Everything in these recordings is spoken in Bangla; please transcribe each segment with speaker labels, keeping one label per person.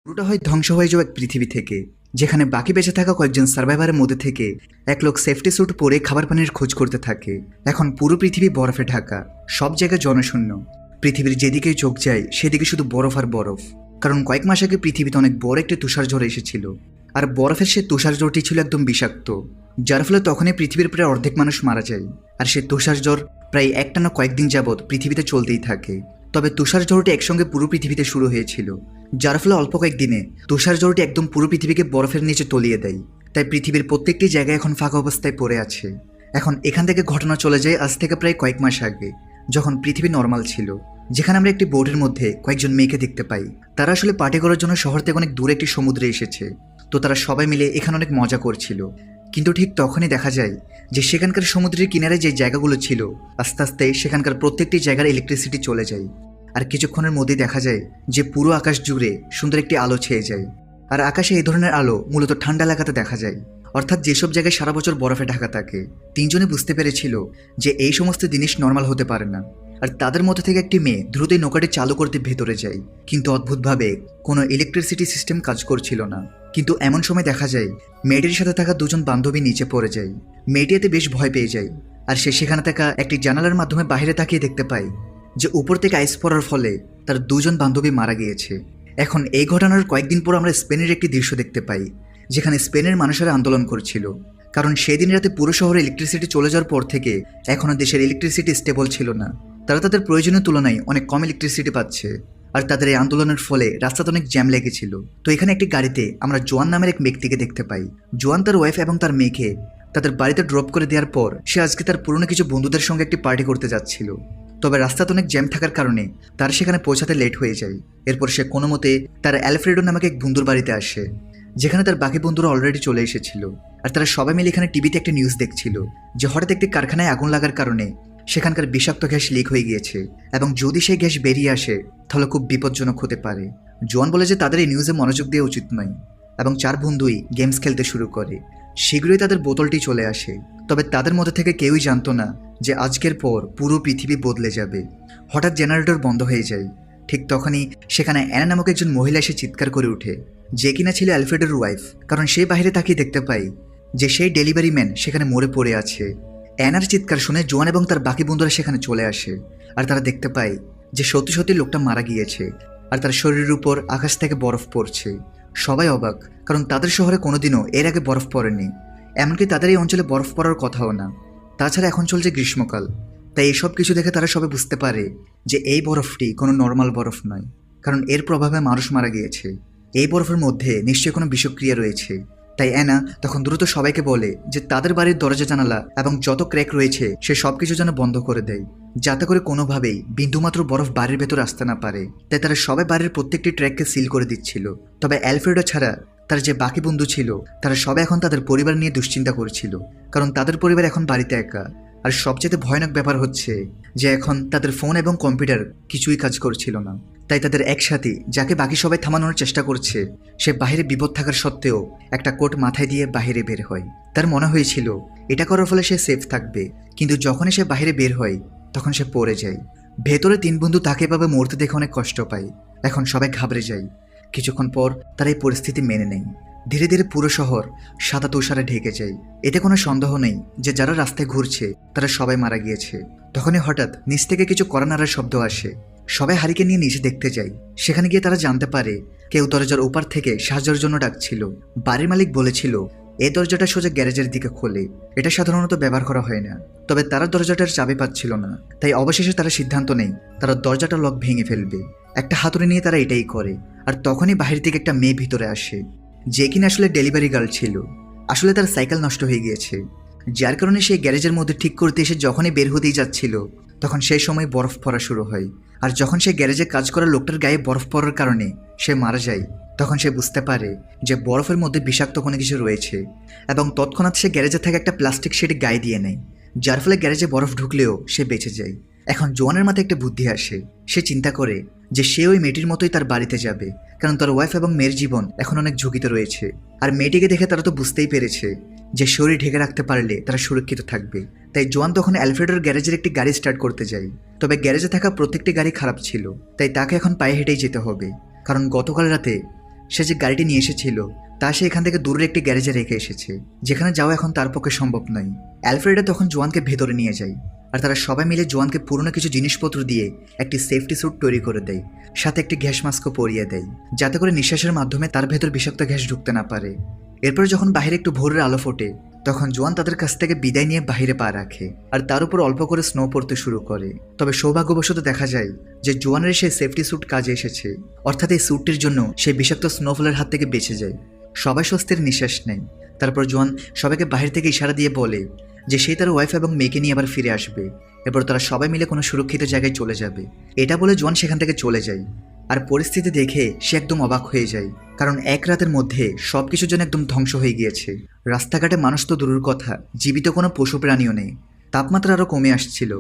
Speaker 1: পুরোটা হয় ধ্বংস হয়ে যাওয়া এক পৃথিবী থেকে, যেখানে বাকি বেঁচে থাকা কয়েকজন সার্ভাইভারের মধ্যে থেকে এক লোক সেফটি স্যুট পরে খাবার পানির খোঁজ করতে থাকে। এখন পুরো পৃথিবী বরফে ঢাকা, সব জায়গায় জনশূন্য। পৃথিবীর যেদিকেই চোখ যায় সেদিকে শুধু বরফ আর বরফ। কারণ কয়েক মাস আগে পৃথিবীতে অনেক বড় একটি তুষারঝড় এসেছিল, আর বরফের সে তুষারঝড়টি ছিল একদম বিষাক্ত, যার ফলে তখনই পৃথিবীর প্রায় অর্ধেক মানুষ মারা যায়। আর সে তুষারঝড় প্রায় একটানা কয়েকদিন যাবৎ পৃথিবীতে চলতেই থাকে। তবে তুষারঝড়টি একসঙ্গে পুরো পৃথিবীতে শুরু হয়েছিল, যার ফলে অল্প কয়েকদিনে তুষারঝড়টি একদম পুরো পৃথিবীকে বরফের নিচে তলিয়ে দেয়। তাই পৃথিবীর প্রত্যেকটি জায়গায় এখন ফাঁকা অবস্থায় পড়ে আছে। এখন এখান থেকে ঘটনা চলে যায় আজ থেকে প্রায় কয়েক মাস আগে, যখন পৃথিবী নর্মাল ছিল, যেখানে আমরা একটি বোটের মধ্যে কয়েকজন মেয়েকে দেখতে পাই। তারা আসলে পার্টি করার জন্য শহর থেকে অনেক দূরে একটি সমুদ্রে এসেছে। তো তারা সবাই মিলে এখানে অনেক মজা করছিল। কিন্তু ঠিক তখনই দেখা যায় যে সেখানকার সমুদ্রের কিনারে যে জায়গাগুলো ছিল, আস্তে আস্তে সেখানকার প্রত্যেকটি জায়গার ইলেকট্রিসিটি চলে যায়। আর কিছুক্ষণের মধ্যেই দেখা যায় যে পুরো আকাশ জুড়ে সুন্দর একটি আলো ছেয়ে যায়। আর আকাশে এই ধরনের আলো মূলত ঠান্ডা এলাকাতে দেখা যায়, অর্থাৎ যেসব জায়গায় সারা বছর বরফে ঢাকা থাকে। তিনজনে বুঝতে পেরেছিল যে এই সমস্ত জিনিস নর্মাল হতে পারে না। আর তাদের মধ্যে থেকে একটি মেয়ে দ্রুতই নৌকাটি চালু করতে ভেতরে যায়, কিন্তু অদ্ভুতভাবে কোনো ইলেকট্রিসিটি সিস্টেম কাজ করছিল না। কিন্তু এমন সময় দেখা যায় মেয়েটির সাথে থাকা দুজন বান্ধবী নিচে পড়ে যায়। মেয়েটি এতে বেশ ভয় পেয়ে যায়, আর সে সেখানে থাকা একটি জানালার মাধ্যমে বাইরে তাকিয়ে দেখতে পায় যে উপর থেকে আইস পড়ার ফলে তার দুজন বান্ধবী মারা গিয়েছে। এখন এই ঘটনার কয়েকদিন পর আমরা স্পেনের একটি দৃশ্য দেখতে পাই, যেখানে স্পেনের মানুষেরা আন্দোলন করছিল, কারণ সেদিন রাতে পুরো শহরে ইলেকট্রিসিটি চলে যাওয়ার পর থেকে এখনও দেশের ইলেকট্রিসিটি স্টেবল ছিল না। তারা তাদের প্রয়োজনীয় তুলনায় অনেক কম ইলেকট্রিসিটি পাচ্ছে, আর তাদের এই আন্দোলনের ফলে রাস্তাতে অনেক জ্যাম লেগেছিল। তো এখানে একটি গাড়িতে আমরা জোয়ান নামের এক ব্যক্তিকে দেখতে পাই। জোয়ান তার ওয়াইফ এবং তার মেয়েকে তাদের বাড়িতে ড্রপ করে দেওয়ার পর সে আজকে তার পুরনো কিছু বন্ধুদের সঙ্গে একটি পার্টি করতে যাচ্ছিল। তবে রাস্তাতে অনেক জ্যাম থাকার কারণে তার সেখানে পৌঁছাতে লেট হয়ে যায়। এরপর সে কোনো মতে তার অ্যালফ্রেডো নামক এক বন্ধুর বাড়িতে আসে, যেখানে তার বাকি বন্ধুরা অলরেডি চলে এসেছিল। আর তারা সবাই মিলে এখানে টিভিতে একটা নিউজ দেখছিল যে হঠাৎ একটি কারখানায় আগুন লাগার কারণে সেখানকার বিষাক্ত গ্যাস লিক হয়ে গিয়েছে, এবং যদি সেই গ্যাস বেরিয়ে আসে তাহলে খুব বিপজ্জনক হতে পারে। জোয়ান বলে যে তাদের এই নিউজে মনোযোগ দেওয়া উচিত নয়, এবং চার বন্ধুই গেমস খেলতে শুরু করে। শীঘ্রই তাদের বোতলটি চলে আসে। তবে তাদের মধ্যে থেকে কেউই জানতো না যে আজকের পর পুরো পৃথিবী বদলে যাবে। হঠাৎ জেনারেটর বন্ধ হয়ে যায়। ঠিক তখনই সেখানে অ্যানা নামক একজন মহিলা এসে চিৎকার করে ওঠে, যে কিনা ছিল অ্যালফ্রেডের ওয়াইফ। কারণ সে বাইরে তাকিয়ে দেখতে পায় যে সেই ডেলিভারি ম্যান সেখানে মরে পড়ে আছে। অ্যানার চিৎকার শুনে জোয়ান এবং তার বাকি বন্ধুরা সেখানে চলে আসে, আর তারা দেখতে পায় যে সত্যি সত্যি লোকটা মারা গিয়েছে, আর তার শরীরের উপর আকাশ থেকে বরফ পড়ছে। সবাই অবাক, কারণ তাদের শহরে কোনোদিনও এর আগে বরফ পড়েনি, এমনকি তাদের এই অঞ্চলে বরফ পড়ার কথাও না। তাছাড়া এখন চলছে গ্রীষ্মকাল, তাই এসব কিছু দেখে তারা সবাই বুঝতে পারে যে এই বরফটি কোনো নর্মাল বরফ নয়, কারণ এর প্রভাবে মানুষ মারা গিয়েছে। এই বরফের মধ্যে নিশ্চয়ই কোনো বিষক্রিয়া রয়েছে। তাই অ্যানা তখন দ্রুত সবাইকে বলে যে তাদের বাড়ির দরজা জানালা এবং যত ক্র্যাক রয়েছে সে সবকিছু যেন বন্ধ করে দেয়, যাতে করে কোনোভাবেই বিন্দুমাত্র বরফ বাড়ির ভেতর আসতে না পারে। তাই তারা সবাই বাড়ির প্রত্যেকটি ট্র্যাককে সিল করে দিচ্ছিল। তবে অ্যালফ্রেডো ছাড়া তার যে বাকি বন্ধু ছিল তারা সবাই এখন তাদের পরিবার নিয়ে দুশ্চিন্তা করছিল, কারণ তাদের পরিবার এখন বাড়িতে একা। আর সবচেয়ে ভয়ানক ব্যাপার হচ্ছে যে এখন তাদের ফোন এবং কম্পিউটার কিছুই কাজ করছিল না। তাই তাদের একসাথে যাকে বাকি সবাই থামানোর চেষ্টা করছে সে বাইরে বিপদ থাকার সত্ত্বেও একটা কোট মাথায় দিয়ে বাইরে বের হয়। তার মনে হয়েছিল এটা করার ফলে সে সেফ থাকবে, কিন্তু যখনই সে বাইরে বের হয় তখন সে পড়ে যায়। ভেতরে তিন বন্ধু তাকে এভাবে মরতে দেখে অনেক কষ্ট পায়। এখন সবাই ঘাবড়ে যায়। কিছুক্ষণ পর তারা এই পরিস্থিতি মেনে নেয়। ধীরে ধীরে পুরো শহর সাদা তুষারে ঢেকে যায়। এতে কোনো সন্দেহ নেই যে যারা রাস্তায় ঘুরছে তারা সবাই মারা গিয়েছে। তখনই হঠাৎ নিচ থেকে কিছু কড়া নাড়ার শব্দ আসে। সবাই হারিকে নিয়ে নিচে দেখতে যায়। সেখানে গিয়ে তারা জানতে পারে কেউ দরজার ওপার থেকে সাহায্যের জন্য ডাকছিল। বাড়ির মালিক বলেছিল এই দরজাটা সোজা গ্যারেজের দিকে খোলে, এটা সাধারণত ব্যবহার করা হয় না। তবে তারা দরজাটার চাবি পাচ্ছিল না, তাই অবশেষে তারা সিদ্ধান্ত নেয় তারা দরজাটা লক ভেঙে ফেলবে। একটা হাতুড়ি নিয়ে তারা এটাই করে। আর তখনই বাহির থেকে একটা মেয়ে ভিতরে আসে, যে কিনা আসলে ডেলিভারি গার্ল ছিল। আসলে তার সাইকেল নষ্ট হয়ে গিয়েছে, যার কারণে সে গ্যারেজের মধ্যে ঠিক করতে এসে যখনই বের হতেই যাচ্ছিল তখন সেই সময় বরফ পড়া শুরু হয়। আর যখন সে গ্যারেজে কাজ করা লোকটার গায়ে বরফ পড়ার কারণে সে মারা যায়, তখন সে বুঝতে পারে যে বরফের মধ্যে বিষাক্ত কোনো কিছু রয়েছে, এবং তৎক্ষণাৎ সে গ্যারেজে থাকা একটা প্লাস্টিক শেড গায়ে দিয়ে নেয়, যার ফলে গ্যারেজে বরফ ঢুকলেও সে বেঁচে যায়। এখন জোয়ানের মাথায় একটা বুদ্ধি আসে। সে চিন্তা করে যে সে ওই মেয়েটির মতোই তার বাড়িতে যাবে, কারণ তার ওয়াইফ এবং মেয়ের জীবন এখন অনেক ঝুঁকিতে রয়েছে। আর মেয়েটিকে দেখে তারা তো বুঝতেই পেরেছে যে শরীর ঢেকে রাখতে পারলে তারা সুরক্ষিত থাকবে। তাই জোয়ান তখন অ্যালফ্রেডোর গ্যারেজের একটি গাড়ি স্টার্ট করতে যায়। তবে গ্যারেজে থাকা প্রত্যেকটি গাড়ি খারাপ ছিল, তাই তাকে এখন পায়ে হেঁটেই যেতে হবে, কারণ গতকাল রাতে সে যে গাড়িটি নিয়ে এসেছিল তা সে এখান থেকে দূরের একটি গ্যারেজে রেখে এসেছে, যেখানে যাওয়া এখন তার পক্ষে সম্ভব নয়। অ্যালফ্রেডা তখন জোয়ানকে ভেতরে নিয়ে যায়, আর তারা সবাই মিলে জোয়ানকে পুরনো কিছু জিনিসপত্র দিয়ে একটি সেফটি স্যুট তৈরি করে দেয়, সাথে একটি গ্যাস মাস্কও পরিয়ে দেয়, যাতে করে নিঃশ্বাসের মাধ্যমে তার ভেতর বিষাক্ত গ্যাস ঢুকতে না পারে। এরপর যখন বাইরে একটু ভোরের আলো ফোটে, তখন জোয়ান তাদের কাছ থেকে বিদায় নিয়ে বাইরে পা রাখে, আর তার উপর অল্প করে স্নো পড়তে শুরু করে। তবে সৌভাগ্যবশত দেখা যায় যে জোয়ানের সেই সেফটি স্যুট কাজে এসেছে, অর্থাৎ এই স্যুটটির জন্য সেই বিষাক্ত স্নোফলের হাত থেকে বেঁচে যায়। সবাই স্বস্তির নিঃশ্বাস নেয়। তারপর জোয়ান সবাইকে বাহির থেকে ইশারা দিয়ে বলে যে সে তার ওয়াইফ এবং মেয়েকে নিয়ে আবার ফিরে আসবে। এরপর তারা সবাই মিলে কোনো সুরক্ষিত জায়গায় চলে যাবে। এটা বলে জোয়ান সেখান থেকে চলে যায়। আর পরিস্থিতি দেখে সে একদম অবাক হয়ে যায়, কারণ এক রাতের মধ্যে সবকিছু যেন একদম ধ্বংস হয়ে গিয়েছে। রাস্তাঘাটে মানুষ তো দূরের কথা, জীবিত কোনো পশু প্রাণীও নেই। তাপমাত্রা আরও কমে আসছিল।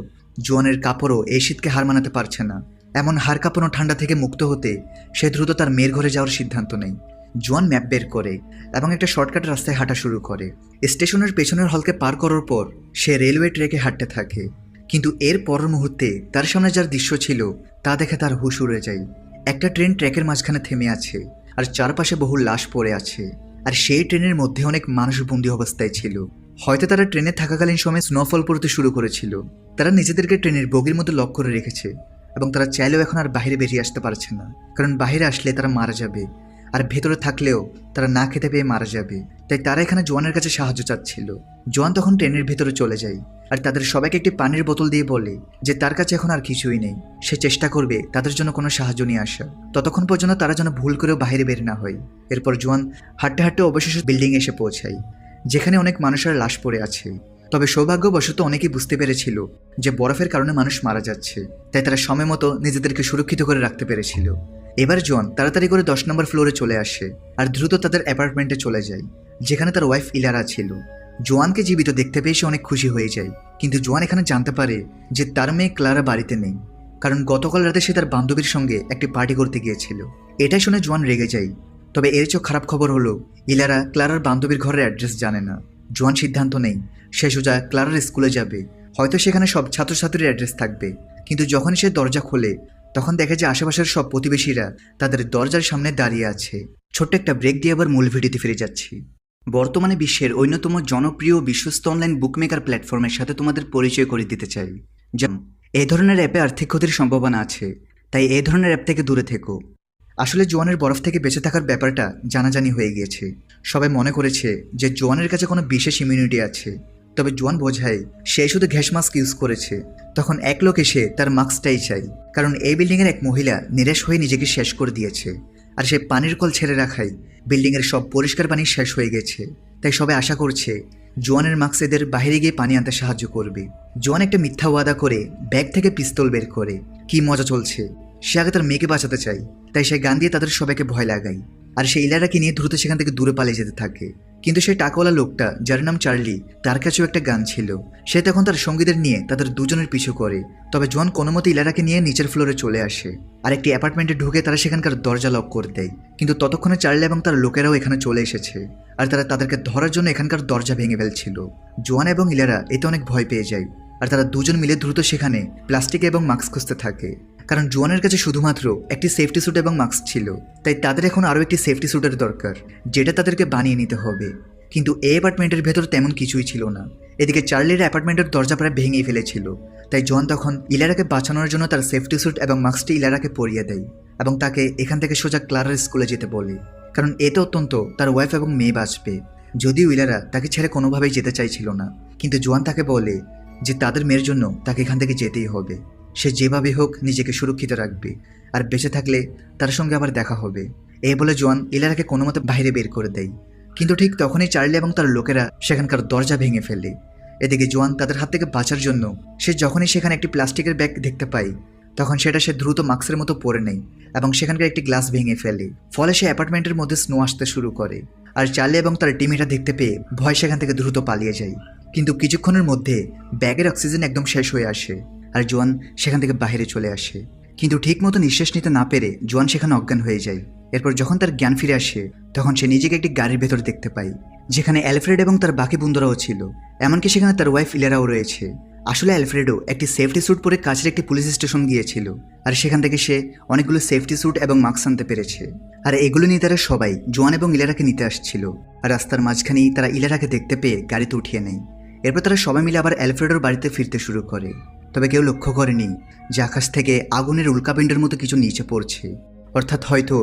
Speaker 1: জোয়ানের কাপড়ও এই শীতকে হার মানাতে পারছে না। এমন হাড় কাঁপানো ঠান্ডা থেকে মুক্ত হতে সে দ্রুত তার মেয়ের ঘরে যাওয়ার সিদ্ধান্ত নেয়। জোয়ান ম্যাপ বের করে এবং একটা শর্টকাট রাস্তায় হাঁটা শুরু করে। স্টেশনের পেছনের হলকে পার করার পর সে রেলওয়ে ট্র্যাকে হাঁটতে থাকে। কিন্তু এর পরের মুহূর্তে তার সামনে যার দৃশ্য ছিল তা দেখে তার হুঁশ উড়ে যায়। একটা ট্রেন ট্র্যাকের মাঝখানে থেমে আছে, আর চারপাশে বহু লাশ পড়ে আছে। আর সেই ট্রেনের মধ্যে অনেক মানুষ বন্দী অবস্থায় ছিল। হয়তো তারা ট্রেনে থাকাকালীন সময় স্নোফল পড়তে শুরু করেছিল। তারা নিজেদেরকে ট্রেনের বগির মধ্যে লক করে রেখেছে, এবং তারা চাইলেও এখন আর বাইরে বেরিয়ে আসতে পারছে না, কারণ বাইরে আসলে তারা মারা যাবে, আর ভেতরে থাকলেও তারা না খেতে পেয়ে মারা যাবে। তাই তারা এখানে জোয়ানের কাছে সাহায্য চাচ্ছিল। জোয়ান তখন ট্রেনের ভেতরে চলে যায়, আর তাদের সবাইকে একটি পানির বোতল দিয়ে বলে যে তার কাছে এখন আর কিছুই নেই। সে চেষ্টা করবে তাদের জন্য কোনো সাহায্য নিয়ে আসা, ততক্ষণ পর্যন্ত তারা যেন ভুল করেও বাইরে বের না হয়। এরপর জোয়ান হাঁটতে হাঁটতে অবশেষে বিল্ডিং এসে পৌঁছায়, যেখানে অনেক মানুষের লাশ পড়ে আছে। তবে সৌভাগ্যবশত অনেকেই বুঝতে পেরেছিল যে বরফের কারণে মানুষ মারা যাচ্ছে, তাই তারা সময় মতো নিজেদেরকে সুরক্ষিত করে রাখতে পেরেছিল। এবার জোয়ান তাড়াতাড়ি করে 10 নম্বর ফ্লোরে চলে আসে, আর দ্রুত তাদের অ্যাপার্টমেন্টে চলে যায়, যেখানে তার ওয়াইফ ইলারা ছিল। জোয়ানকে জীবিত দেখতে পেয়ে সে অনেক খুশি হয়ে যায়। কিন্তু জোয়ান এখানে জানতে পারে যে তার মেয়ে ক্লারা বাড়িতে নেই, কারণ গতকাল রাতে সে তার বান্ধবীর সঙ্গে একটি পার্টি করতে গিয়েছিল। এটাই শুনে জোয়ান রেগে যায়। তবে এর চেয়ে খারাপ খবর হলো ইলারা ক্লারার বান্ধবীর ঘরের অ্যাড্রেস জানে না। জোয়ান সিদ্ধান্ত নেই সে সোজা ক্লারার স্কুলে যাবে, হয়তো সেখানে সব ছাত্রছাত্রীর অ্যাড্রেস থাকবে। কিন্তু যখনই সে দরজা খোলে, তখন দেখে যে আশেপাশের সব প্রতিবেশীরা তাদের দরজার সামনে দাঁড়িয়ে আছে। ছোট্ট একটা ব্রেক দিয়ে আবার মূল ভিডিওতে ফিরে যাচ্ছি। বর্তমানে বিশ্বের অন্যতম জনপ্রিয় বিশ্বস্ত অনলাইন বুকমেকার প্ল্যাটফর্মের সাথে তোমাদের পরিচয় করে দিতে চাই। যেমন এই ধরনের অ্যাপে আর্থিক ক্ষতির সম্ভাবনা আছে, তাই এই ধরনের অ্যাপ থেকে দূরে থেকো। আসলে জোয়ানের বরফ থেকে বেঁচে থাকার ব্যাপারটা জানাজানি হয়ে গিয়েছে। সবাই মনে করেছে যে জোয়ানের কাছে কোনো বিশেষ ইমিউনিটি আছে। তবে জোয়ান বোঝায় সে শুধু গ্যাস মাস্ক ইউজ করেছে। তখন এক লোক এসে তার মাস্কটাই চাই, কারণ এই বিল্ডিংয়ের এক মহিলা নিরাশ হয়ে নিজেকে শেষ করে দিয়েছে। আর সে পানির কল ছেড়ে রাখায় বিল্ডিংয়ের সব পরিষ্কার পানি শেষ হয়ে গেছে। তাই সবাই আশা করছে জোয়ানের মাস্ক এদের বাইরে গিয়ে পানি আনতে সাহায্য করবে। জোয়ান একটা মিথ্যা ওয়াদা করে ব্যাগ থেকে পিস্তল বের করে। কি মজা চলছে! সে আগে তার মেয়েকে বাঁচাতে চায়, তাই সে গান দিয়ে তাদের সবাইকে ভয় লাগায়। আর সে ইলারাকে নিয়ে দ্রুত সেখান থেকে দূরে পালিয়ে যেতে থাকে। কিন্তু সেই টাকাওয়ালা লোকটা, যার নাম চার্লি, তার কাছেও একটা গান ছিল। সে তখন তার সঙ্গীদের নিয়ে তাদের দুজনের পিছু করে। তবে জোয়ান কোনো মতে ইলারাকে নিয়ে নিচের ফ্লোরে চলে আসে, আর একটি অ্যাপার্টমেন্টে ঢুকে তারা সেখানকার দরজা লক করে দেয়। কিন্তু ততক্ষণে চার্লি এবং তার লোকেরাও এখানে চলে এসেছে, আর তারা তাদেরকে ধরার জন্য এখানকার দরজা ভেঙে ফেলছিল। জোয়ান এবং ইলারা এতে অনেক ভয় পেয়ে যায়, আর তারা দুজন মিলে দ্রুত সেখানে প্লাস্টিক এবং মাস্ক খুঁজতে থাকে। কারণ জোয়ানের কাছে শুধুমাত্র একটি সেফটি স্যুট এবং মাস্ক ছিল, তাই তাদের এখন আরও একটি সেফটি স্যুটের দরকার, যেটা তাদেরকে বানিয়ে নিতে হবে। কিন্তু এই অ্যাপার্টমেন্টের ভেতর তেমন কিছুই ছিল না। এদিকে চার্লির অ্যাপার্টমেন্টের দরজা প্রায় ভেঙেই ফেলেছিল। তাই জোয়ান তখন ইলারাকে বাঁচানোর জন্য তার সেফটি স্যুট এবং মাস্কটি ইলারাকে পরিয়ে দেয়, এবং তাকে এখান থেকে সোজা ক্লারার স্কুলে যেতে বলে, কারণ এতে অত্যন্ত তার ওয়াইফ এবং মেয়ে বাঁচবে। যদিও ইলারা তাকে ছেড়ে কোনোভাবেই যেতে চাইছিল না, কিন্তু জোয়ান তাকে বলে যে তাদের মেয়ের জন্য তাকে এখান থেকে যেতেই হবে। সে যেভাবে হোক নিজেকে সুরক্ষিত রাখবে, আর বেঁচে থাকলে তার সঙ্গে আবার দেখা হবে। এই বলে জোয়ান ইলারাকে কোনো মতে বাইরে বের করে দেয়। কিন্তু ঠিক তখনই চার্লি এবং তার লোকেরা সেখানকার দরজা ভেঙে ফেলে। এদিকে জোয়ান তাদের হাত থেকে বাঁচার জন্য সে যখনই সেখানে একটি প্লাস্টিকের ব্যাগ দেখতে পায়, তখন সেটা সে দ্রুত মাস্কের মতো পরে নেয় এবং সেখানকার একটি গ্লাস ভেঙে ফেলে। ফলে সে অ্যাপার্টমেন্টের মধ্যে স্নো আসতে শুরু করে। আর চার্লি এবং তার টিম এটা দেখতে পেয়ে ভয় সেখান থেকে দ্রুত পালিয়ে যায়। কিন্তু কিছুক্ষণের মধ্যে ব্যাগের অক্সিজেন একদম শেষ হয়ে আসে, আর জোয়ান সেখান থেকে বাইরে চলে আসে। কিন্তু ঠিক মতো নিঃশ্বাস নিতে না পেরে জোয়ান সেখানে অজ্ঞান হয়ে যায়। এরপর যখন তার জ্ঞান ফিরে আসে, তখন সে নিজেকে একটি গাড়ির ভেতর দেখতে পায়, যেখানে অ্যালফ্রেড এবং তার বাকি বন্ধুরাও ছিল। এমনকি সেখানে তার ওয়াইফ ইলারাও রয়েছে। আসলে অ্যালফ্রেডো একটি সেফটি স্যুট পরে কাছের একটি পুলিশ স্টেশন গিয়েছিল, আর সেখান থেকে সে অনেকগুলো সেফটি স্যুট এবং মাস্ক আনতে পেরেছে। আর এগুলো নিয়ে তারা সবাই জোয়ান এবং ইলারাকে নিতে আসছিল। আর রাস্তার মাঝখানেই তারা ইলারাকে দেখতে পেয়ে গাড়িতে উঠিয়ে নেয়। এরপর তারা সবাই মিলে আবার অ্যালফ্রেডোর বাড়িতে ফিরতে শুরু করে। তবে কেউ লক্ষ্য করেনি যে আকাশ থেকে আগুনের উল্কাপিণ্ডের মতো কিছু নিচে পড়ছে, অর্থাৎ হয়তো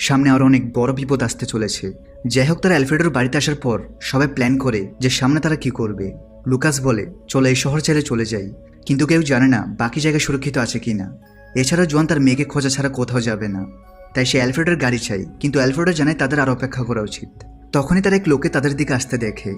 Speaker 1: সামনে আরও অনেক বড় বিপদ আসতে চলেছে। যাই হোক, তারা অ্যালফ্রেডোর বাড়িতে আসার পর সবাই প্ল্যান করে যে সামনে তারা কি করবে। লুকাস বলে, চলো এই শহর ছেড়ে চলে যাই, কিন্তু কেউ জানে না বাকি জায়গা সুরক্ষিত আছে কিনা। এছাড়া জোয়ান তার মেয়েকে খোঁজা ছাড়া কোথাও যাবে না, তাই সে অ্যালফ্রেডোর গাড়ি চাই, কিন্তু অ্যালফ্রেডো জানায় তাদের আর অপেক্ষা করা উচিত। তখনই তারা এক লোকে তাদের দিকে আসতে দেখে,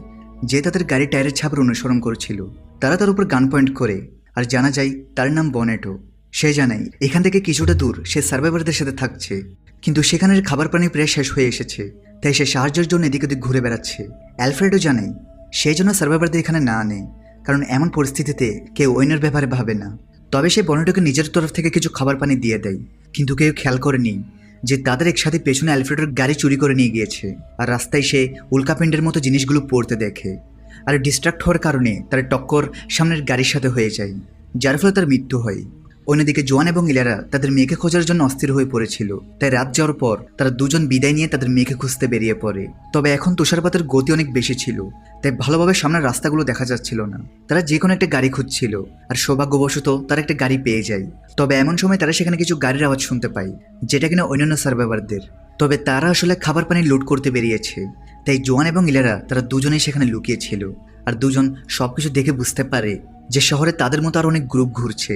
Speaker 1: যে তাদের গাড়ির টায়ারের ছাপের অনুসরণ করছিল। তারা তার উপর গান পয়েন্ট করে, আর জানা যায় তার নাম বনেটো। সে জানায় এখান থেকে কিছুটা দূর সে সার্ভাইভারদের সাথে থাকছে, কিন্তু সেখানের খাবার পানি প্রায় শেষ হয়ে এসেছে, তাই সে সাহায্যের জন্য এদিক ওদিক ঘুরে বেড়াচ্ছে। অ্যালফ্রেডো জানায় সেই জন্য সার্ভাইভারদের এখানে না আনে, কারণ এমন পরিস্থিতিতে কেউ অন্যের ব্যাপারে ভাবে না। তবে সে বনেটোকে নিজের তরফ থেকে কিছু খাবার পানি দিয়ে দেয়, কিন্তু কেউ খেয়াল করেনি যে তাদের একসাথে পেছনে অ্যালফ্রেডোর গাড়ি চুরি করে নিয়ে গিয়েছে। আর রাস্তায় সে উল্কাপিণ্ডের মতো জিনিসগুলো পড়তে দেখে, আর ডিস্ট্রাক্ট হওয়ার কারণে তার টক্কর সামনের গাড়ির সাথে হয়ে যায়, যার ফলে তার মৃত্যু হয়। অন্যদিকে জোয়ান এবং ইলারা তাদের মেয়েকে খোঁজার জন্য অস্থির হয়ে পড়েছিল, তাই রাত যাওয়ার পর তারা দুজন বিদায় নিয়ে তাদের মেয়েকে খুঁজতে বেরিয়ে পড়ে। তবে এখন তুষারপাতের গতি অনেক বেশি ছিল, তাই ভালোভাবে সামনের রাস্তাগুলো দেখা যাচ্ছিল না। তারা যে কোনো একটা গাড়ি খুঁজছিল, আর সৌভাগ্যবশত তারা একটা গাড়ি পেয়ে যায়। তবে এমন সময় তারা সেখানে কিছু গাড়ির আওয়াজ শুনতে পায়, যেটা কিনা অন্যান্য সার্ভাইভারদের। তবে তারা আসলে খাবার পানি লুট করতে বেরিয়েছে, তাই জোয়ান এবং ইলারা তারা দুজনেই সেখানে লুকিয়েছিল। আর দুজন সবকিছু দেখে বুঝতে পারে যে শহরে তাদের মতো আর অনেক গ্রুপ ঘুরছে,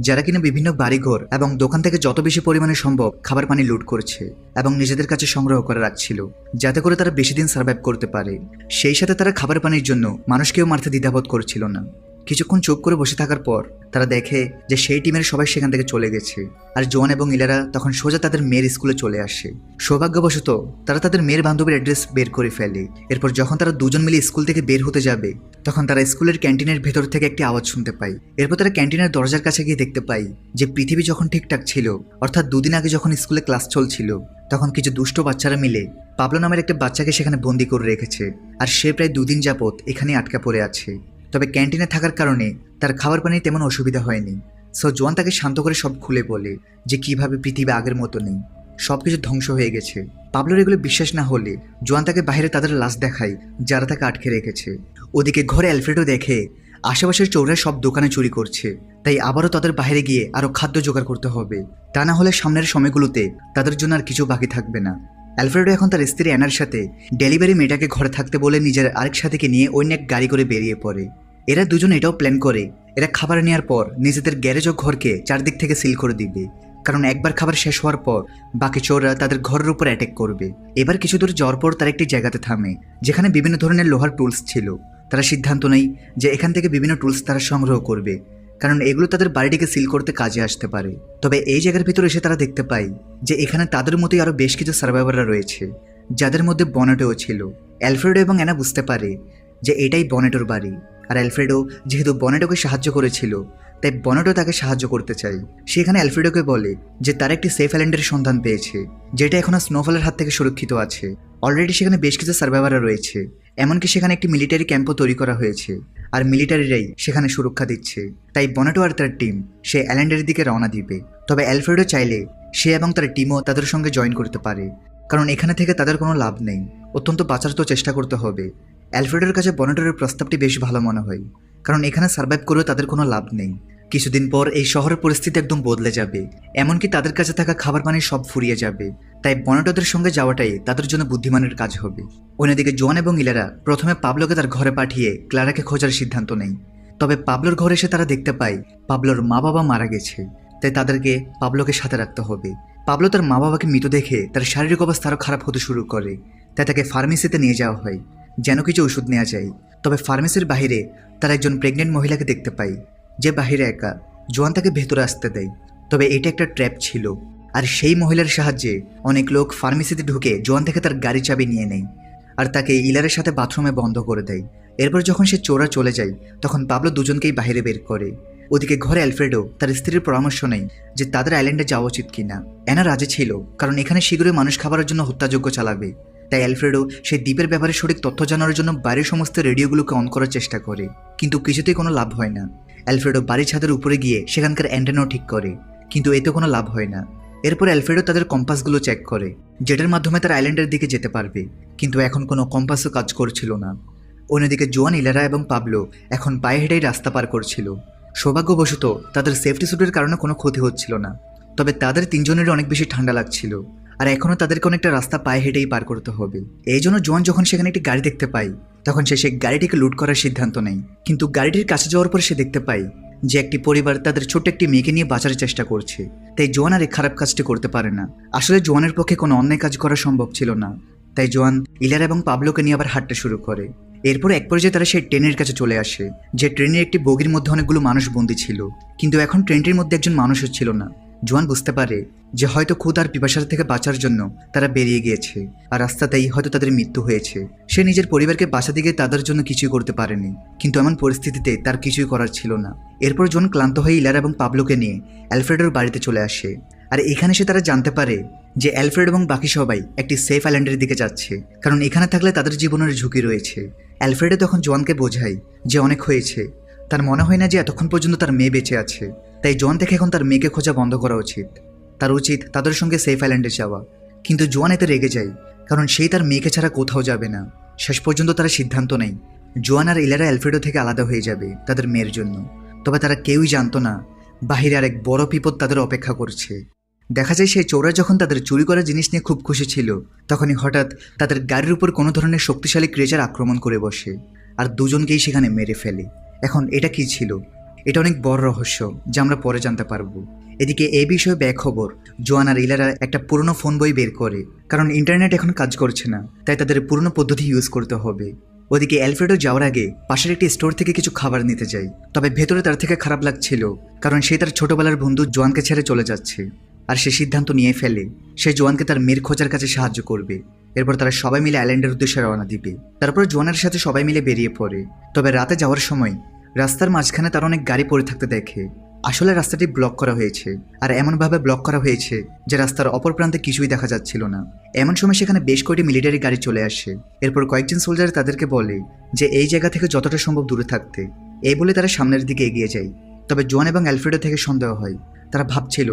Speaker 1: যারা কিনা বিভিন্ন বাড়িঘর এবং দোকান থেকে যত বেশি পরিমাণে সম্ভব খাবার পানি লুট করছে এবং নিজেদের কাছে সংগ্রহ করে রাখছিল, যাতে করে তারা বেশি দিন সার্ভাইভ করতে পারে। সেই সাথে তারা খাবার পানির জন্য মানুষকেও মারতে দ্বিধাবোধ করছিল না। কিছুক্ষণ চুপ করে বসে থাকার পর তারা দেখে যে সেই টিমের সবাই সেখান থেকে চলে গেছে, আর জোয়ান এবং ইলারা তখন সোজা তাদের মেয়ের স্কুলে চলে আসে। সৌভাগ্যবশত তারা তাদের মেয়ের বান্ধবীর অ্যাড্রেস বের করে ফেলে। এরপর যখন তারা দুজন মিলে স্কুল থেকে বের হতে যাবে, তখন তারা স্কুলের ক্যান্টিনের ভেতর থেকে একটি আওয়াজ শুনতে পায়। এরপর তারা ক্যান্টিনের দরজার কাছে গিয়ে দেখতে পায় যে পৃথিবী যখন ঠিকঠাক ছিল, অর্থাৎ দুদিন আগে যখন স্কুলে ক্লাস চলছিল, তখন কিছু দুষ্ট বাচ্চারা মিলে পাবলো নামের একটা বাচ্চাকে সেখানে বন্দি করে রেখেছে, আর সে প্রায় 2 দিন যাবৎ এখানে আটকা পড়ে আছে। তবে ক্যান্টিনে থাকার কারণে তার খাবার পানি তেমন অসুবিধা হয়নি। সো জোয়ান তাকে শান্ত করে সব খুলে বলে যে কিভাবে পৃথিবী আগের মতো নেই, সবকিছু ধ্বংস হয়ে গেছে। পাবলোর এগুলো বিশ্বাস না হলে জোয়ান তাকে বাইরে তাদের লাশ দেখায়, যারা তাকে আটকে রেখেছে। ওদিকে ঘরে অ্যালফ্রেডো দেখে আশেপাশের চোররা সব দোকানে চুরি করছে, তাই আবারও তাদের বাইরে গিয়ে আরও খাদ্য জোগাড় করতে হবে, তা না হলে সামনের সময়গুলোতে তাদের জন্য আর কিছু বাকি থাকবে না। অ্যালফ্রেডো এখন তার স্ত্রী অ্যানার সাথে ডেলিভারি মেয়েটাকে ঘরে থাকতে বলে নিজের আরেক সাথীকে নিয়ে অন্য এক গাড়ি করে বেরিয়ে পড়ে। এরা দুজন এটাও প্ল্যান করে এরা খাবার নেওয়ার পর নিজেদের গ্যারেজ ও ঘরকে চারদিক থেকে সিল করে দিবে, কারণ একবার খাবার শেষ হওয়ার পর বাকি চোররা তাদের ঘরের উপর অ্যাটাক করবে। এবার কিছু দূর যাওয়ার পর তারা একটি জায়গাতে থামে, যেখানে বিভিন্ন ধরনের লোহার টুলস ছিল। তারা সিদ্ধান্ত নেয় যে এখান থেকে বিভিন্ন টুলস তারা সংগ্রহ করবে, কারণ এগুলো তাদের বাড়িটিকে সিল করতে কাজে আসতে পারে। তবে এই জায়গার ভিতরে এসে তারা দেখতে পায় যে এখানে তাদের মতোই আরও বেশ কিছু সার্ভাইভাররা রয়েছে, যাদের মধ্যে বনেটোও ছিল। অ্যালফ্রেডো এবং অ্যানা বুঝতে পারে যে এটাই বনেটোর বাড়ি, আর অ্যালফ্রেডো যেহেতু বনেটোকে সাহায্য করেছিল, তাই বনেটো তাকে সাহায্য করতে চায়। সেখানে অ্যালফ্রেডোকে বলে যে তার একটি সেফ আইল্যান্ডের সন্ধান পেয়েছে, যেটা এখনো স্নোফলের হাত থেকে সুরক্ষিত আছে। অলরেডি সেখানে বেশ কিছু সার্ভাইভাররা রয়েছে, এমনকি সেখানে একটি মিলিটারি ক্যাম্পও তৈরি করা হয়েছে, আর মিলিটারিরাই সেখানে সুরক্ষা দিচ্ছে। তাই বনেটো আর তার টিম সে আইল্যান্ডের দিকে রওনা দিবে। তবে অ্যালফ্রেডো চাইলে সে এবং তার টিমও তাদের সঙ্গে জয়েন করতে পারে, কারণ এখানে থেকে তাদের কোনো লাভ নেই, অত্যন্ত বাঁচার তো চেষ্টা করতে হবে। অ্যালফ্রেডোর কাছে বনেটোর প্রস্তাবটি বেশ ভালো মনে হয়, কারণ এখানে সার্ভাইভ করেও তাদের কোনো লাভ নেই। কিছুদিন পর এই শহরের পরিস্থিতি একদম বদলে যাবে, এমনকি তাদের কাছে থাকা খাবার পানি সব ফুরিয়ে যাবে। তাই বনেটোদের সঙ্গে যাওয়াটাই তাদের জন্য বুদ্ধিমানের কাজ হবে। অন্যদিকে জোয়ান এবং ইলারা প্রথমে পাবলোকে তার ঘরে পাঠিয়ে ক্লারাকে খোঁজার সিদ্ধান্ত নেয়। তবে পাবলোর ঘরে এসে তারা দেখতে পায় পাবলোর মা বাবা মারা গেছে, তাই তাদেরকে পাবলোকে সাথে রাখতে হবে। পাবলো তার মা বাবাকে মৃত দেখে তার শারীরিক অবস্থা আরও খারাপ হতে শুরু করে, তাই তাকে ফার্মেসিতে নিয়ে যাওয়া হয় যেন কিছু ওষুধ নেওয়া যায়। তবে ফার্মেসির বাইরে তারা একজন প্রেগনেন্ট মহিলাকে দেখতে পায়, যে বাহিরে একা। জোয়ান তাকে ভেতরে আসতে দেয়, তবে এটা একটা ট্র্যাপ ছিল, আর সেই মহিলার সাহায্যে অনেক লোক ফার্মেসিতে ঢুকে জোয়ান থেকে তার গাড়ি চাবি নিয়ে নেয়, আর তাকে ইলারের সাথে বাথরুমে বন্ধ করে দেয়। এরপর যখন সে চোরা চলে যায়, তখন পাবলো দুজনকেই বাইরে বের করে। ওদিকে ঘরে অ্যালফ্রেডো তার স্ত্রীর পরামর্শ নেয় যে তাদের আইল্যান্ডে যাওয়া উচিত কিনা। অ্যানা রাজি ছিল, কারণ এখানে শীঘ্রই মানুষ খাবারের জন্য হত্যাযজ্ঞ চালাবে, তাই অ্যালফ্রেডো সেই দ্বীপের ব্যাপারে সঠিক তথ্য জানার জন্য বাড়ির সমস্ত রেডিওগুলোকে অন করার চেষ্টা করে, কিন্তু কিছুতেই কোনো লাভ হয় না। অ্যালফ্রেডো বাড়ির ছাদের উপরে গিয়ে সেখানকার অ্যান্টেনাও ঠিক করে, কিন্তু এতে কোনো লাভ হয় না। এরপর অ্যালফ্রেডো তাদের কম্পাসগুলো চেক করে, যেটার মাধ্যমে তারা আইল্যান্ডের দিকে যেতে পারবে, কিন্তু এখন কোনো কম্পাসও কাজ করছিল না। অন্যদিকে জোয়ান, ইলারা এবং পাবলো এখন পায়ে হেঁটেই রাস্তা পার করছিল। সৌভাগ্যবশত তাদের সেফটি স্যুটের কারণে কোনো ক্ষতি হচ্ছিল না, তবে তাদের তিনজনেরই অনেক বেশি ঠান্ডা লাগছিল, আর এখনও তাদেরকে অনেকটা রাস্তা পায়ে হেঁটেই পার করতে হবে। এই জন্য জোয়ান যখন সেখানে একটি গাড়ি দেখতে পায়, তখন সে সেই গাড়িটিকে লুট করার সিদ্ধান্ত নেয়। কিন্তু গাড়িটির কাছে যাওয়ার পর সে দেখতে পায় যে একটি পরিবার তাদের ছোট্ট একটি মেয়েকে নিয়ে বাঁচার চেষ্টা করছে। তাই জোয়ান আর এই খারাপ কাজটি করতে পারে না। আসলে জোয়ানের পক্ষে কোনো অন্যায় কাজ করা সম্ভব ছিল না, তাই জোয়ান ইলারা এবং পাবলোকে নিয়ে আবার হাঁটতে শুরু করে। এরপর এক পর্যায়ে তারা সেই ট্রেনের কাছে চলে আসে, যে ট্রেনের একটি বগির মধ্যে অনেকগুলো মানুষ বন্দী ছিল, কিন্তু এখন ট্রেনটির মধ্যে একজন মানুষও ছিল না। জোয়ান বুঝতে পারে যে হয়তো ক্ষুধা আর পিপাসা থেকে বাঁচার জন্য তারা বেরিয়ে গিয়েছে, আর রাস্তাতেই হয়তো তাদের মৃত্যু হয়েছে। সে নিজের পরিবারকে বাঁচাতে গিয়ে তাদের জন্য কিছুই করতে পারেনি, কিন্তু এমন পরিস্থিতিতে তার কিছুই করার ছিল না। এরপর জোয়ান ক্লান্ত হয়ে ইলারা এবং পাবলোকে নিয়ে অ্যালফ্রেডোর বাড়িতে চলে আসে, আর এখানে সে তারা জানতে পারে যে অ্যালফ্রেড এবং বাকি সবাই একটি সেফ আইল্যান্ডের দিকে যাচ্ছে, কারণ এখানে থাকলে তাদের জীবনের ঝুঁকি রয়েছে। অ্যালফ্রেডো তখন জোয়ানকে বোঝায় যে অনেক হয়েছে, তার মনে হয় না যে এতক্ষণ পর্যন্ত তার মেয়ে বেঁচে আছে, তাই জোয়ান দেখে এখন তার মেয়েকে খোঁজা বন্ধ করা উচিত, তার উচিত তাদের সঙ্গে সেফ আইল্যান্ডে যাওয়া। কিন্তু জোয়ান এতে রেগে যায়, কারণ সেই তার মেয়েকে ছাড়া কোথাও যাবে না। শেষ পর্যন্ত তারা সিদ্ধান্ত নেয় জোয়ান আর ইলারা অ্যালফ্রেডো থেকে আলাদা হয়ে যাবে তাদের মেয়ের জন্য। তবে তারা কেউই জানতো না বাহিরে আর এক বড় বিপদ তাদের অপেক্ষা করছে। দেখা যায় সেই চোরা যখন তাদের চুরি করা জিনিস নিয়ে খুব খুশি ছিল, তখনই হঠাৎ তাদের গাড়ির উপর কোনো ধরনের শক্তিশালী ক্রেচার আক্রমণ করে বসে, আর দুজনকেই সেখানে মেরে ফেলে। এখন এটা কি ছিল? এটা অনেক বড় রহস্য, যা আমরা পরে জানতে পারবো। এদিকে এই বিষয়ে ব্যাক খবর, জোয়ান আর ইলারা একটা পুরনো ফোন বই বের করে, কারণ ইন্টারনেট এখন কাজ করছে না, তাই তাদের পুরনো পদ্ধতি ইউজ করতে হবে। ওদিকে অ্যালফ্রেডো যাওয়ার আগে পাশের একটি স্টোর থেকে কিছু খাবার নিতে যায়, তবে ভেতরে তার থেকে খারাপ লাগছিল, কারণ সে তার ছোটবেলার বন্ধু জোয়ানকে ছেড়ে চলে যাচ্ছে, আর সে সিদ্ধান্ত নিয়ে ফেলে সে জোয়ানকে তার মেয়ের খোঁজার কাছে সাহায্য করবে। এরপর তারা সবাই মিলে আইল্যান্ডের উদ্দেশ্যে রওনা দিবে। তারপর জোয়ানের সাথে সবাই মিলে বেরিয়ে পড়ে। তবে রাতে যাওয়ার সময় রাস্তার মাঝখানে তার অনেক গাড়ি পড়ে থাকতে দেখে। আসলে রাস্তাটি ব্লক করা হয়েছে, আর এমনভাবে ব্লক করা হয়েছে যে রাস্তার অপর প্রান্তে কিছুই দেখা যাচ্ছিল না। এমন সময় সেখানে বেশ কয়েকটি মিলিটারি গাড়ি চলে আসে। এরপর কয়েকজন সোলজার তাদেরকে বলে যে এই জায়গা থেকে যতটা সম্ভব দূরে থাকতে। এই বলে তারা সামনের দিকে এগিয়ে যায়। তবে জোয়ান এবং অ্যালফ্রেডো থেকে সন্দেহ হয়। তারা ভাবছিল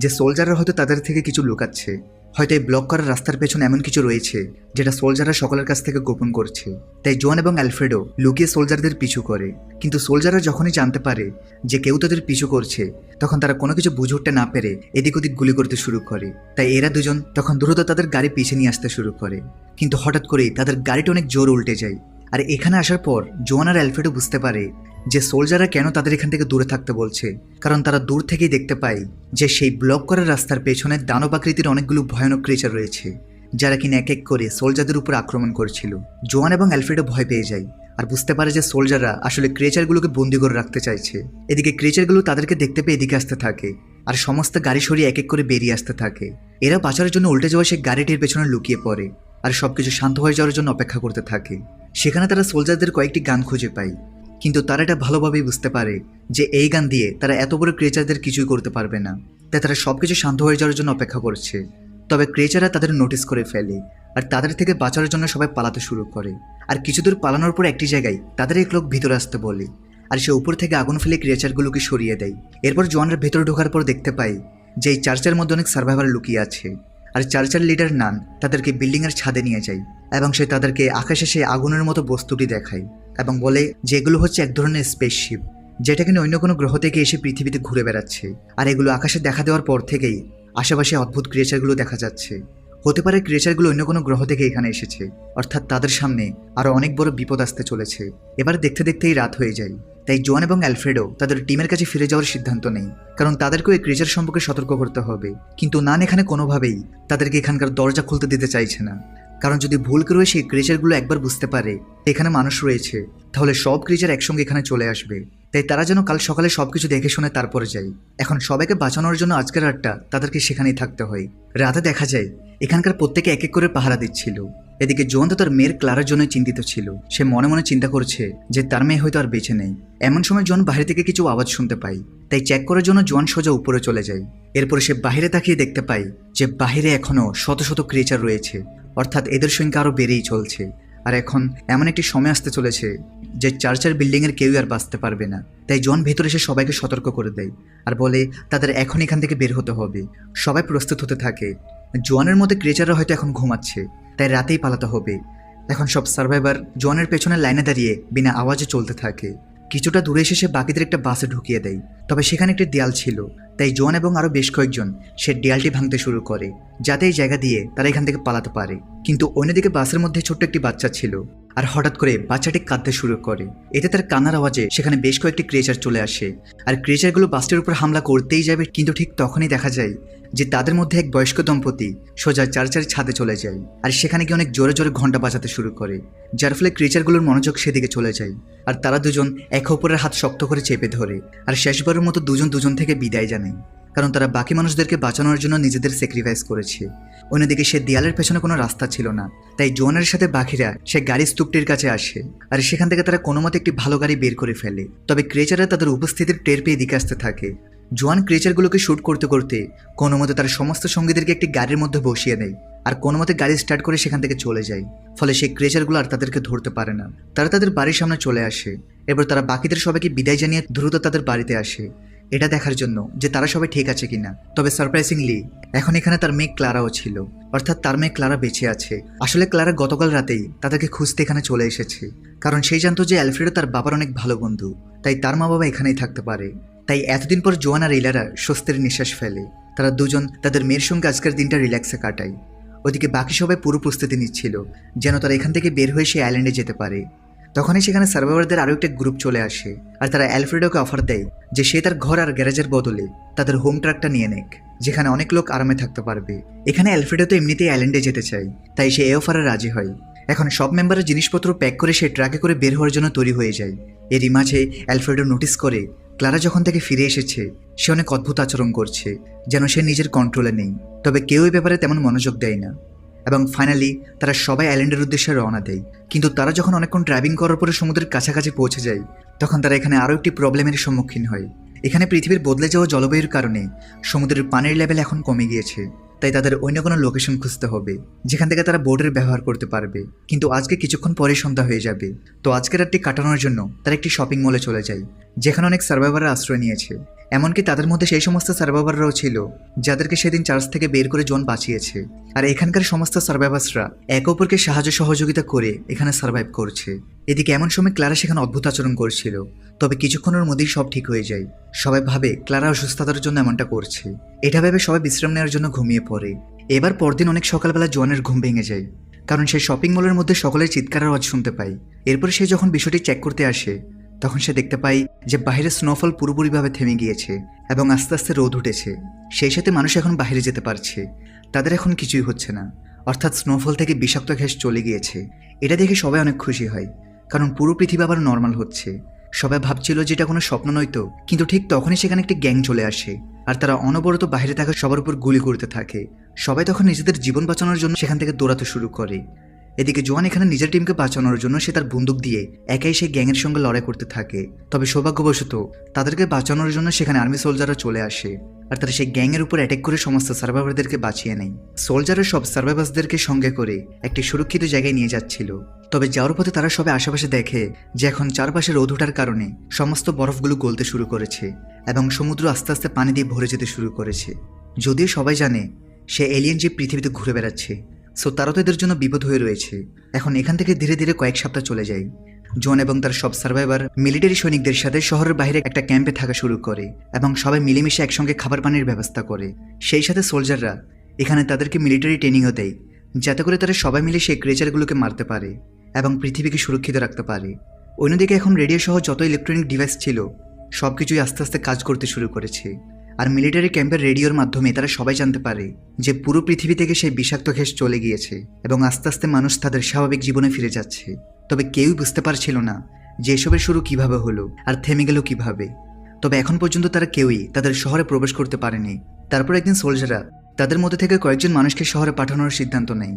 Speaker 1: যে সোলজাররা হয়তো তাদের থেকে কিছু লুকাচ্ছে, হয়তো এই ব্লক করার রাস্তার পেছনে এমন কিছু রয়েছে যেটা সোলজাররা সকলের কাছ থেকে গোপন করছে। তাই জোয়ান এবং অ্যালফ্রেডো লুকিয়ে সোলজারদের পিছু করে, কিন্তু সোলজাররা যখনই জানতে পারে যে কেউ তাদের পিছু করছে, তখন তারা কোনো কিছু বুঝে উঠতে না পেরে এদিক ওদিক গুলি করতে শুরু করে। তাই এরা দুজন তখন দ্রুত তাদের গাড়ি পিছিয়ে নিয়ে আসতে শুরু করে, কিন্তু হঠাৎ করেই তাদের গাড়িটা অনেক জোর উল্টে যায়। আর এখানে আসার পর জোয়ান আর অ্যালফ্রেডো বুঝতে পারে যে সোলজাররা কেন তাদের এখান থেকে দূরে থাকতে বলছে, কারণ তারা দূর থেকেই দেখতে পায় যে সেই ব্লক করার রাস্তার পেছনে দানব আকৃতির অনেকগুলো ভয়ানক ক্রিচার রয়েছে, যারা কিনা এক এক করে সোলজারদের উপর আক্রমণ করছিল। জোয়ান এবং অ্যালফ্রেডো ভয় পেয়ে যায় আর বুঝতে পারে যে সোলজাররা আসলে ক্রিচারগুলোকে বন্দি করে রাখতে চাইছে। এদিকে ক্রিচারগুলো তাদেরকে দেখতে পেয়ে এদিকে আসতে থাকে, আর সমস্ত গাড়ি সরিয়ে এক এক করে বেরিয়ে আসতে থাকে। এরা বাঁচার জন্য উল্টে যাওয়া সেই গাড়িটির পেছনে লুকিয়ে পড়ে আর সবকিছু শান্ত হয়ে যাওয়ার জন্য অপেক্ষা করতে থাকে। সেখানে তারা সোলজারদের কয়েকটি গান খুঁজে পায়, কিন্তু তারা এটা ভালোভাবেই বুঝতে পারে যে এই গান দিয়ে তারা এত বড় ক্রিচারদের কিছুই করতে পারবে না, তাই তারা সবকিছু শান্ত হয়ে যাওয়ার জন্য অপেক্ষা করছে। তবে ক্রিচাররা তাদের নোটিস করে ফেলে, আর তাদের থেকে বাঁচার জন্য সবাই পালাতে শুরু করে। আর কিছু দূর পালানোর পর একটি জায়গায় তাদের এক লোক ভিতরে আসতে বলে, আর সে উপর থেকে আগুন ফেলে ক্রিচারগুলোকে সরিয়ে দেয়। এরপর জোয়ানরা ভেতরে ঢোকার পর দেখতে পায় যে এই চার্চের মধ্যে অনেক সার্ভাইভার লুকিয়ে আছে, আর চার্চের লিডার নান তাদেরকে বিল্ডিংয়ের ছাদে নিয়ে যায়, এবং সে তাদেরকে আকাশে সেই আগুনের মতো বস্তুটি দেখায় এবং বলে যে এগুলো হচ্ছে এক ধরনের স্পেসশিপ, যেটা কিনা অন্য কোনো গ্রহ থেকে এসে পৃথিবীতে ঘুরে বেড়াচ্ছে। আর এগুলো আকাশে দেখা দেওয়ার পর থেকেই আশেপাশে অদ্ভুত ক্রিয়েচারগুলো দেখা যাচ্ছে। হতে পারে ক্রিয়েচারগুলো অন্য কোনো গ্রহ থেকে এখানে এসেছে, অর্থাৎ তাদের সামনে আরও অনেক বড় বিপদ আসতে চলেছে। এবার দেখতে দেখতেই রাত হয়ে যায়। তাই জোয়ান এবং অ্যালফ্রেডো তাদের টিমের কাছে ফিরে যাওয়ার সিদ্ধান্ত নেয়, কারণ তাদেরকেও এই ক্রিয়েচার সম্পর্কে সতর্ক করতে হবে। কিন্তু নান এখানে কোনোভাবেই তাদেরকে এখানকার দরজা খুলতে দিতে চাইছে না, কারণ যদি ভুল করে সেই ক্রিয়েচারগুলো একবার বুঝতে পারে এখানে মানুষ রয়েছে, তাহলে সব ক্রিয়েচার একসঙ্গে এখানে চলে আসবে। তাই তারা যেন কাল সকালে সবকিছু দেখে শুনে তারপরে যায়। এখন সবাইকে বাঁচানোর জন্য আজকের রাতটা তাদেরকে সেখানেই থাকতে হয়। রাতে দেখা যায় এখানকার প্রত্যেকে এক এক করে পাহারা দিচ্ছিল। এদিকে জোয়ান তো তার মেয়ের ক্লারার জন্য চিন্তিত ছিল। সে মনে মনে চিন্তা করছে যে তার মেয়ে হয়তো আর বেঁচে নেই। এমন সময় জোয়ান বাইরে থেকে কিছু আওয়াজ শুনতে পায়, তাই চেক করার জন্য জোয়ান সোজা উপরে চলে যায়। এরপরে সে বাইরে তাকিয়ে দেখতে পায় যে বাইরে এখনো শত শত ক্রিয়েচার রয়েছে। অর্থাৎ এদের সংখ্যা আরও বেড়েই চলছে। আর এখন এমন একটি সময় আসতে চলেছে যে চার্চের বিল্ডিংয়ের কেউই আর বাঁচতে পারবে না। তাই জন ভেতরে এসে সবাইকে সতর্ক করে দেয় আর বলে তাদের এখন এখান থেকে বের হতে হবে। সবাই প্রস্তুত হতে থাকে। জোয়ানের মধ্যে ক্রিয়েচাররা হয়তো এখন ঘুমাচ্ছে, তাই রাতেই পালাতে হবে। এখন সব সার্ভাইভার জোয়ানের পেছনে লাইনে দাঁড়িয়ে বিনা আওয়াজে চলতে থাকে। কিছুটা দূরে এসে সে বাকিদের একটা বাসে ঢুকিয়ে দেয়। তবে সেখানে একটি দেয়াল ছিল, তাই জোয়ান এবং আরও বেশ কয়েকজন সে দেয়ালটি ভাঙতে শুরু করে যাতে এই জায়গা দিয়ে তারা এখান থেকে পালাতে পারে। কিন্তু অন্যদিকে বাসের মধ্যে ছোট্ট একটি বাচ্চা ছিল, আর হঠাৎ করে বাচ্চাটি কাঁদতে শুরু করে। এতে তার কান্নার আওয়াজে সেখানে বেশ কয়েকটি ক্রিয়েচার চলে আসে, আর ক্রিয়েচারগুলো বাসটির উপর হামলা করতেই যাবে, কিন্তু ঠিক তখনই দেখা যায় যে তাদের মধ্যে এক বয়স্ক দম্পতি সোজা চার্চের ছাদে চলে যায়, আর সেখানে গিয়ে অনেক জোরে জোরে ঘন্টা বাজাতে শুরু করে, যার ফলে ক্রিয়েচারগুলোর মনোযোগ সেদিকে চলে যায়। আর তারা দুজন একে অপরের হাত শক্ত করে চেপে ধরে আর শেষবারের মতো দুজন থেকে বিদায় জানায়, কারণ তারা বাকি মানুষদেরকে বাঁচানোর জন্য নিজেদের স্যাক্রিফাইস করেছে। অন্যদিকে সে দেয়ালের পেছনে কোনো রাস্তা ছিল না, তাই জোয়ানের সাথে বাকিরা সে গাড়ি স্তূপটির কাছে আসে, আর সেখান থেকে তারা কোনো মতে একটি ভালো গাড়ি বের করে ফেলে। তবে ক্রিয়েচাররা তাদের উপস্থিতির টের পেয়ে দিকে আসতে থাকে। জোয়ান ক্রিয়েচারগুলোকে শ্যুট করতে করতে কোনো মতে তার সমস্ত সঙ্গীদেরকে একটি গাড়ির মধ্যে বসিয়ে দেয়, আর কোনো মতে গাড়ি স্টার্ট করে সেখান থেকে চলে যায়। ফলে সেই ক্রিয়েচারগুলো আর তাদেরকে ধরতে পারে না। তারা তাদের বাড়ির সামনে চলে আসে। এরপর তারা বাকিদের সবাইকে বিদায় জানিয়ে দ্রুত তাদের বাড়িতে আসে, এটা দেখার জন্য যে তারা সবাই ঠিক আছে কিনা। তবে সারপ্রাইজিংলি এখন এখানে তার মেয়ে ক্লারাও ছিল, অর্থাৎ তার মেয়ে ক্লারা বেঁচে আছে। আসলে ক্লারা গতকাল রাতেই তাদেরকে খুঁজতে এখানে চলে এসেছে, কারণ সেই জানতো যে অ্যালফ্রেডো তার বাবার অনেক ভালো বন্ধু, তাই তার মা বাবা এখানেই থাকতে পারে। তাই এতদিন পর জোয়ান আর ইলারা স্বস্তির নিঃশ্বাস ফেলে। তারা দুজন তাদের মেয়ের সঙ্গে আজকের দিনটা রিল্যাক্সে কাটায়। ওদিকে বাকি সবাই পুরো প্রস্তুতি নিচ্ছিল যেন তারা এখান থেকে বের হয়ে সেই আইল্যান্ডে যেতে পারে। তখনই সেখানে সার্ভাইভারদের আরও একটা গ্রুপ চলে আসে, আর তারা অ্যালফ্রেডোকে অফার দেয় যে সে তার ঘর আর গ্যারেজের বদলে তাদের হোম ট্রাকটা নিয়ে নেক, যেখানে অনেক লোক আরামে থাকতে পারবে। এখানে অ্যালফ্রেডো তো এমনিতেই আইল্যান্ডে যেতে চায়, তাই সে এই অফারে রাজি হয়। এখন সব মেম্বারের জিনিসপত্র প্যাক করে সে ট্রাকে করে বের হওয়ার জন্য তৈরি হয়ে যায়। এরই মাঝে অ্যালফ্রেডো নোটিস করে ক্লারা যখন থেকে ফিরে এসেছে সে অনেক অদ্ভুত আচরণ করছে, যেন সে নিজের কন্ট্রোলে নেই। তবে কেউ এই ব্যাপারে তেমন মনোযোগ দেয় না। এবং ফাইনালি তারা সবাই আইল্যান্ডের উদ্দেশ্যে রওনা দেয়। কিন্তু তারা যখন অনেকক্ষণ ড্রাইভিং করার পরে সমুদ্রের কাছাকাছি পৌঁছে যায়, তখন তারা এখানে আরও একটি প্রবলেমের সম্মুখীন হয়। এখানে পৃথিবীর বদলে যাওয়া জলবায়ুর কারণে সমুদ্রের পানির লেভেল এখন কমে গিয়েছে, তাই তাদের অন্য কোনো লোকেশন খুঁজতে হবে যেখান থেকে তারা বোটের ব্যবহার করতে পারবে। কিন্তু আজকে কিছুক্ষণ পরে সন্ধ্যা হয়ে যাবে, তো আজকের রাতটি কাটানোর জন্য তারা একটি শপিং মলে চলে যায়, যেখানে অনেক সার্ভাইভাররা আশ্রয় নিয়েছে। এমনকি তাদের মধ্যে সেই সমস্ত সার্ভাইভাররাও ছিল যাদেরকে সেদিন চার্চ থেকে বের করে জন বাঁচিয়েছে। আর এখানকার সমস্ত সার্ভাইভার্সরা একে অপরকে সাহায্য সহযোগিতা করে এখানে সার্ভাইভ করছে। এদিকে এমন সময় ক্লারা সেখানে অদ্ভুত আচরণ করছিল, তবে কিছুক্ষণের মধ্যেই সব ঠিক হয়ে যায়। সবাই ভাবে ক্লারা অসুস্থতার জন্য এমনটা করছে। এটা ভেবে সবাই বিশ্রাম নেওয়ার জন্য ঘুমিয়ে পড়ে। এবার পরদিন অনেক সকালবেলা জোয়ানের ঘুম ভেঙে যায়, কারণ সে শপিং মলের মধ্যে সকলের চিৎকারের আওয়াজ শুনতে পায়। এরপর সে যখন বিষয়টি চেক করতে আসে, তখন সে দেখতে পায় যে বাইরে স্নোফল পুরোপুরিভাবে থেমে গিয়েছে এবং আস্তে আস্তে রোদ উঠেছে। সেই সাথে মানুষ এখন বাইরে যেতে পারছে, তাদের এখন কিছুই হচ্ছে না, অর্থাৎ স্নোফল থেকে বিষাক্ত গ্যাস চলে গিয়েছে। এটা দেখে সবাই অনেক খুশি হয়, কারণ পুরো পৃথিবী আবার নর্মাল হচ্ছে। সবাই ভাবছিল যে এটা কোনো স্বপ্ন নয়তো, কিন্তু ঠিক তখনই সেখানে একটি গ্যাং চলে আসে, আর তারা অনবরত বাইরে থাকা সবার উপর গুলি করতে থাকে। সবাই তখন নিজেদের জীবন বাঁচানোর জন্য সেখান থেকে দৌড়াতে শুরু করে। এদিকে জোয়ান এখানে নিজের টিমকে বাঁচানোর জন্য সে তার বন্দুক দিয়ে একাই সেই গ্যাংয়ের সঙ্গে লড়াই করতে থাকে। তবে সৌভাগ্যবশত তাদেরকে বাঁচানোর জন্য সেখানে আর্মি সোলজাররা চলে আসে, আর তারা সেই গ্যাংয়ের উপর অ্যাটাক করে সমস্ত সার্ভাইভারদেরকে বাঁচিয়ে নেয়। সোলজাররা সব সার্ভাইভার্সদেরকে সঙ্গে করে একটি সুরক্ষিত জায়গায় নিয়ে যাচ্ছিল। তবে যাওয়ার পথে তারা সবাই আশেপাশে দেখে যে এখন চারপাশে রোদ ওঠার কারণে সমস্ত বরফগুলো গলতে শুরু করেছে এবং সমুদ্র আস্তে আস্তে পানি দিয়ে ভরে যেতে শুরু করেছে। যদিও সবাই জানে সে এলিয়েন যে পৃথিবীতে ঘুরে বেড়াচ্ছে, সো তারা তো এদের জন্য বিপদ হয়ে রয়েছে। এখন এখান থেকে ধীরে ধীরে কয়েক সপ্তাহ চলে যায়। জন এবং তার সব সার্ভাইভার মিলিটারি সৈনিকদের সাথে শহরের বাইরে একটা ক্যাম্পে থাকা শুরু করে এবং সবাই মিলেমিশে একসঙ্গে খাবার পানির ব্যবস্থা করে। সেই সাথে সোলজাররা এখানে তাদেরকে মিলিটারি ট্রেনিংও দেয়, যাতে করে তারা সবাই মিলে সেই ক্রিয়েচারগুলোকে মারতে পারে এবং পৃথিবীকে সুরক্ষিত রাখতে পারে। অন্যদিকে এখন রেডিও সহ যত ইলেকট্রনিক ডিভাইস ছিল সব কিছুই আস্তে আস্তে কাজ করতে শুরু করেছে। আর মিলিটারি ক্যাম্পের রেডিওর মাধ্যমে তারা সবাই জানতে পারে যে পুরো পৃথিবী থেকে সেই বিষাক্ত গ্যাস চলে গিয়েছে এবং আস্তে আস্তে মানুষ তাদের স্বাভাবিক জীবনে ফিরে যাচ্ছে। তবে কেউই বুঝতে পারছিল না যে এসবের শুরু কিভাবে হলো আর থেমে গেল কিভাবে। তবে এখন পর্যন্ত তারা কেউই তাদের শহরে প্রবেশ করতে পারেনি। তারপর একদিন সোলজাররা তাদের মধ্যে থেকে কয়েকজন মানুষকে শহরে পাঠানোর সিদ্ধান্ত নেয়,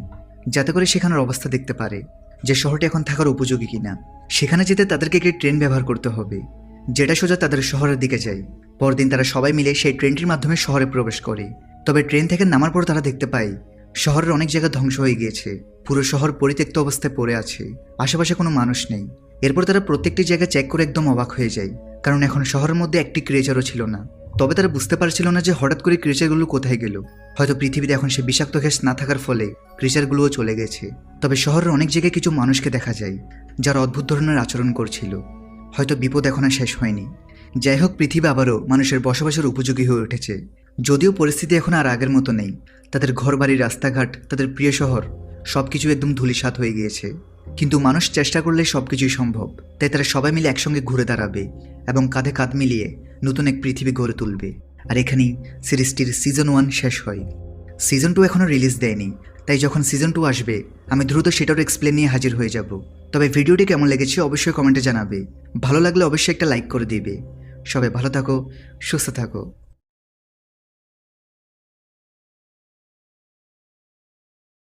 Speaker 1: যাতে করে সেখানের অবস্থা দেখতে পারে যে শহরটি এখন থাকার উপযোগী কিনা। সেখানে যেতে তাদেরকে একটি ট্রেন ব্যবহার করতে হবে, যেটা সোজা তাদের শহরের দিকে যায়। পরদিন তারা সবাই মিলে সেই ট্রেনটির মাধ্যমে শহরে প্রবেশ করে। তবে ট্রেন থেকে নামার পর তারা দেখতে পায় শহরের অনেক জায়গা ধ্বংস হয়ে গিয়েছে, পুরো শহর পরিত্যক্ত অবস্থায় পড়ে আছে, আশেপাশে কোনো মানুষ নেই। এরপর তারা প্রত্যেকটি জায়গা চেক করে একদম অবাক হয়ে যায়, কারণ এখন শহরের মধ্যে একটি ক্রিয়েচারও ছিল না। তবে তারা বুঝতে পারছিল না যে হঠাৎ করে ক্রিয়েচারগুলো কোথায় গেল। হয়তো পৃথিবীতে এখন সে বিষাক্ত গ্যাস না থাকার ফলে ক্রিয়েচারগুলোও চলে গেছে। তবে শহরের অনেক জায়গায় কিছু মানুষকে দেখা যায় যারা অদ্ভুত ধরনের আচরণ করছিল। হয়তো বিপদ এখন আর শেষ হয়নি। যাই হোক, পৃথিবী আবারও মানুষের বসবাসের উপযোগী হয়ে উঠেছে। যদিও পরিস্থিতি এখন আর আগের মতো নেই, তাদের ঘরবাড়ি, রাস্তাঘাট, তাদের প্রিয় শহর সবকিছু একদম ধূলিসাৎ হয়ে গিয়েছে। কিন্তু মানুষ চেষ্টা করলে সবকিছুই সম্ভব। তাই তারা সবাই মিলে একসঙ্গে ঘুরে দাঁড়াবে এবং কাঁধে কাঁধ মিলিয়ে নতুন এক পৃথিবী গড়ে তুলবে। আর এখানেই সিরিজটির সিজন 1 শেষ হয়। সিজন 2 এখনও রিলিজ দেয়নি, তাই যখন সিজন 2 আসবে আমি দ্রুত সেটারও এক্সপ্লেন নিয়ে হাজির হয়ে যাব। তবে ভিডিওটি কেমন লেগেছে অবশ্যই কমেন্টে জানাবে। ভালো লাগলে অবশ্যই একটা লাইক করে দিবে। সবাই ভালো থাকো, সুস্থ থাকো।